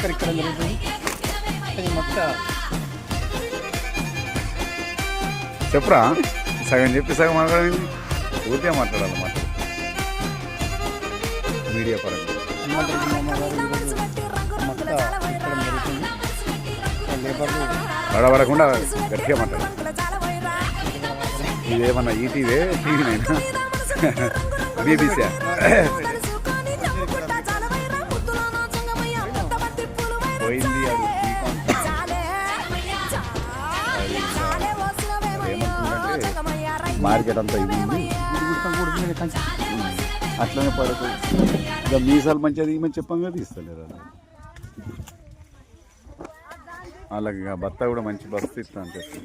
సేకరించడం జరుగుతుంది. అది మొత్తం చెప్పరా సగం చెప్పి సగం మాట్లాడింది పూర్తిగా మాట్లాడాలి మాట మీడియా పరంగా పడబడకుండా గట్టిగా మాట్లాడాలి. ఇదేమన్నా ఈటీవే టీవీనైనా బీబీసీ పోయింది మార్కెట్ అంతా ఇది అట్లనే పడదు. ఇక మీసాలు మంచిగా తీయమని చెప్పాం కదా తీస్తలేరు వాళ్ళకి. భర్త కూడా మంచి బస్సు ఇస్తా అని చెప్పి